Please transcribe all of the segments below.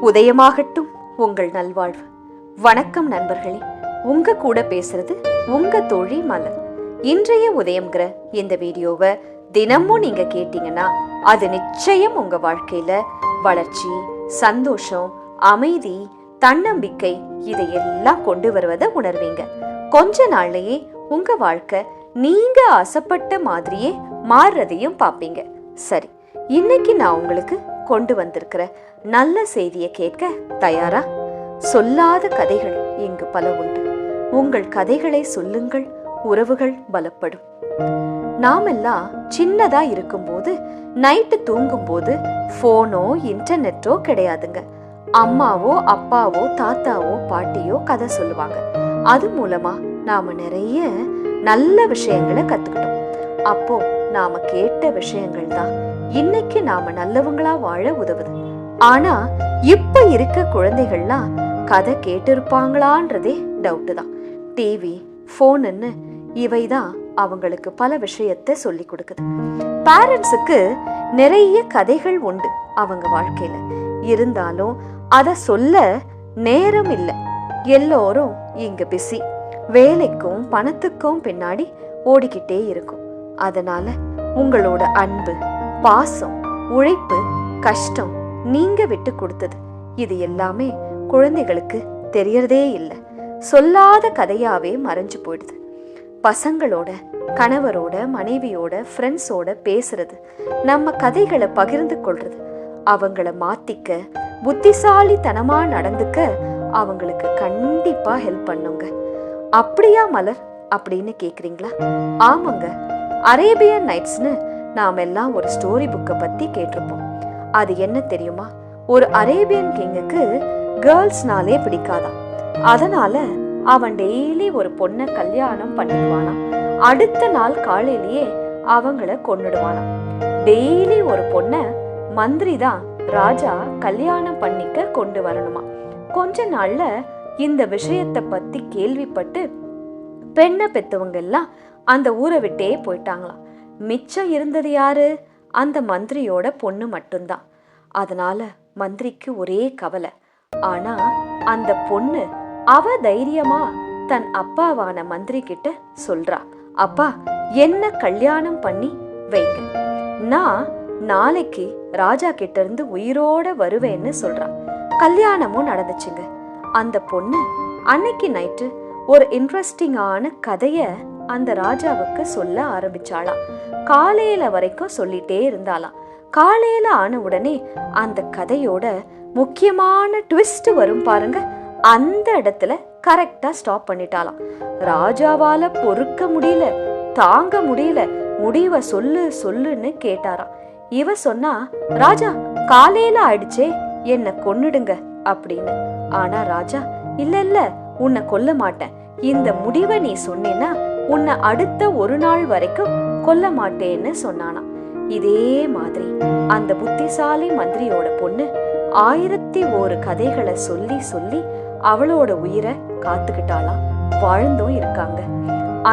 உதயமாகட்டும் உங்கள் நல்வாழ்வு. வணக்கம் நண்பர்களே, உங்க கூட பேசுறது உங்க தோழி மலர். இன்றைய உதயம்ங்கிற இந்த வீடியோவை தினமும் நீங்க கேட்டீங்கன்னா அது நிச்சயம் உங்க வாழ்க்கையில வளர்ச்சி, சந்தோஷம், அமைதி, தன்னம்பிக்கை இதையெல்லாம் கொண்டு வருவதை உணர்வீங்க. கொஞ்ச நாள்லயே உங்க வாழ்க்கை நீங்க ஆசைப்பட்ட மாதிரியே மாறுறதையும் பார்ப்பீங்க. சரி, இன்னைக்கு நான் உங்களுக்கு கொண்டு வந்திருக்கிற நல்ல செய்தியை கேட்க தயாரா? சொல்லாத கதைகள் இங்கு பல உண்டு. உங்கள் கதைகளை சொல்லுங்கள், உறவுகள் பலப்படும். நாமெல்லாம் சின்னதா இருக்கும்போது நைட்டு தூங்கும்போது போனோ இன்டர்நெட்டோ கிடையாதுங்க. அம்மாவோ அப்பாவோ தாத்தாவோ பாட்டியோ கதை சொல்லுவாங்க. அது மூலமா நாம நிறைய நல்ல விஷயங்களை கத்துக்கிட்டோம். அப்போ நாம கேட்ட விஷயங்கள் தான் இன்னைக்கு நாம நல்லவங்களா வாழ உதவுது. ஆனா இப்ப இருக்க குழந்தைகள்லாம் கதை கேட்டிருப்பாங்களான்றதே டவுட்டு தான். டிவி, போன்னு இவைதான் அவங்களுக்கு பல விஷயத்த சொல்லி கொடுக்குது. பேரண்ட்ஸுக்கு நிறைய கதைகள் உண்டு அவங்க வாழ்க்கையில. இருந்தாலும் அத சொல்ல நேரம் இல்லை. எல்லோரும் இங்க பிஸி, வேலைக்கும் பணத்துக்கும் பின்னாடி ஓடிக்கிட்டே இருக்கும். அதனால உங்களோட அன்பு, பாசம், உழைப்பு, கஷ்டம், நீங்க விட்டு கொடுத்தது இது எல்லாமே குழந்தைகளுக்கு தெரியறதே இல்லை. சொல்லாத கதையாவே மறைஞ்சு போயிடுது. பசங்களோட, கணவரோட, மனைவியோட, ஃப்ரெண்ட்ஸோட பேசுறது, நம்ம கதைகளை பகிர்ந்து கொள்றது, அவங்கள மாத்திக்க, புத்திசாலித்தனமா நடந்துக்க அவங்களுக்கு கண்டிப்பா ஹெல்ப் பண்ணுங்க. அப்படியா மலர் அப்படின்னு கேக்குறீங்களா? ஆமாங்க, அரேபியன் நைட்ஸ்னு நாம எல்லாம் ஒரு ஸ்டோரி புக்கை பத்தி கேட்டிருப்போம். அது என்ன தெரியுமா? ஒரு அரேபியன் கிங்குக்கு கேர்ள்ஸ்னாலே பிடிக்காதான். அதனால அவன் டெய்லி ஒரு பொண்ணை கல்யாணம் பண்ணிடுவானா. அடுத்த நாள் காலையிலேயே அவங்கள கொன்னுடுவானா. டெய்லி ஒரு பொண்ண மந்திரி தான் ராஜா கல்யாணம் பண்ணிக்க கொண்டு வரணுமா. கொஞ்ச நாள்ல இந்த விஷயத்தை பத்தி கேள்விப்பட்டு பெண்ணை பெத்தவங்க எல்லாம் அந்த ஊரை விட்டே போயிட்டாங்களாம். மிச்சம் இருந்தது யாரு? அந்த மந்திரியோட பொண்ணு மட்டும்தான். அதனால மந்திரிக்கு ஒரே கவலை. ஆனா அந்த பொண்ணு அவ தைரியமா தன் அப்பாவான மந்திரி கிட்ட சொல்றா, அப்பா என்ன கல்யாணம் பண்ணி வைங்க, நான் நாளைக்கு ராஜா கிட்ட இருந்து உயிரோட வருவேன்னு சொல்றா. கல்யாணமும் நடந்துச்சுங்க. அந்த பொண்ணு அன்னைக்கு நைட்டு ஒரு இன்ட்ரெஸ்டிங்கான கதைய அந்த ராஜாவுக்கு சொல்ல ஆரம்பிச்சாளாம். காலையில வரைக்கும் சொல்லிட்டே இருந்தாளாம். காலையில ஆன உடனே அந்த கதையோட முக்கியமான ட்விஸ்ட் வரும் பாருங்க, அந்த இடத்துல கரெக்டா ஸ்டாப் பண்ணிட்டாளாம். ராஜாவால பொறுக்க முடியல, தாங்க முடியல, முடிவை சொல்லு சொல்லுன்னு கேட்டாராம். இவ சொன்னா, ராஜா காலையில ஆயிடுச்சே, என்ன கொன்னுடுங்க அப்படின்னு. ஆனா ராஜா, இல்ல இல்ல, உன்னை கொல்ல மாட்டேன், இந்த முடிவை நீ சொன்னேன்னா உன்னை அடுத்த ஒரு நாள் வரைக்கும் கொல்ல மாட்டேன்னு சொன்னானா. இதே மாதிரி அந்த புத்திசாலி மந்திரியோட பொண்ணு 1001 கதைகளை சொல்லி சொல்லி அவளோட உயிரை காத்துக்கிட்டாளாம். வாழ்ந்தும் இருக்காங்க.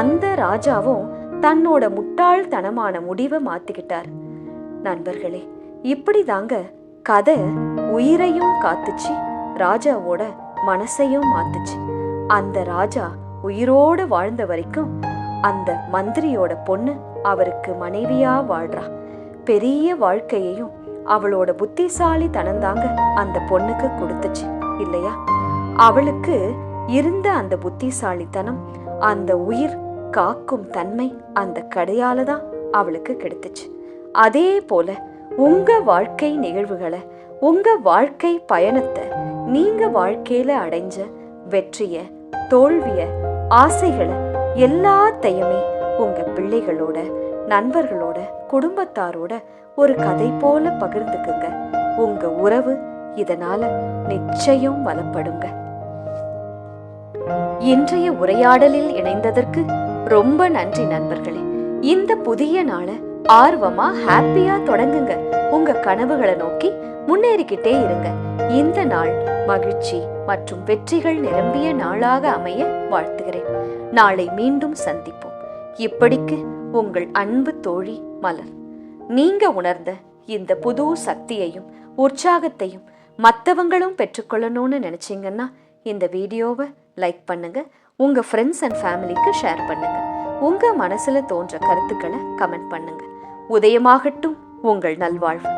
அந்த ராஜாவும் தன்னோட முட்டாள்தனமான முடிவை மாத்திக்கிட்டார். நண்பர்களே, இப்படிதாங்க கதை உயிரையும் காத்துச்சு, ராஜாவோட மனசையும் மாத்துச்சு. அந்த ராஜா உயிரோட வாழ்ந்த வரைக்கும் அந்த மந்திரியோட பொண்ணு அவருக்கு மனைவியா வாழ்றா. பெரிய வாழ்க்கையையும் அவளோட புத்திசாலி தனந்தாங்க அந்த பொண்ணுக்கு கொடுத்துச்சு இல்லையா? அவளுக்கு இருந்த அந்த புத்திசாலித்தனம், அந்த உயிர் காக்கும் தன்மை அந்த கடையால தான் அவளுக்கு கிடைத்துச்சு. அதே போல உங்க வாழ்க்கை நிகழ்வுகளை, உங்க வாழ்க்கை பயணத்தை, நீங்க வாழ்க்கையில அடைஞ்ச வெற்றிய, தோல்விய, ஆசைகளை எல்லாத்தையுமே உங்க பிள்ளைகளோட, நண்பர்களோட, குடும்பத்தாரோட ஒரு கதை போல பகிர்ந்துக்குங்க. உங்க உறவு இதனால நிச்சயம் பலப்படுங்க. இன்றைய உரையாடலில் இணைந்ததற்கு ரொம்ப நன்றி நண்பர்களே. இந்த புதிய நாளை ஆர்வமா, ஹாப்பியா தொடங்குங்க. உங்க கனவுகளை நோக்கி முன்னேறிக்கிட்டே இருங்க. இந்த நாள் மகிழ்ச்சி மற்றும் வெற்றிகள் நிரம்பிய நாளாக அமைய வாழ்த்துகிறேன். நாளை மீண்டும் சந்திப்போம். இப்படிக்கு உங்கள் அன்பு தோழி மலர். நீங்க உணர்ந்த இந்த புது சக்தியையும் உற்சாகத்தையும் மற்றவங்களும் பெற்றுக்கொள்ளணும்னு நினச்சிங்கன்னா இந்த வீடியோவை லைக் பண்ணுங்க, உங்கள் ஃப்ரெண்ட்ஸ் அண்ட் ஃபேமிலிக்கு ஷேர் பண்ணுங்க, உங்கள் மனசில் தோன்ற கருத்துக்களை கமெண்ட் பண்ணுங்க. உதயமாகட்டும் உங்கள் நல்வாழ்வு.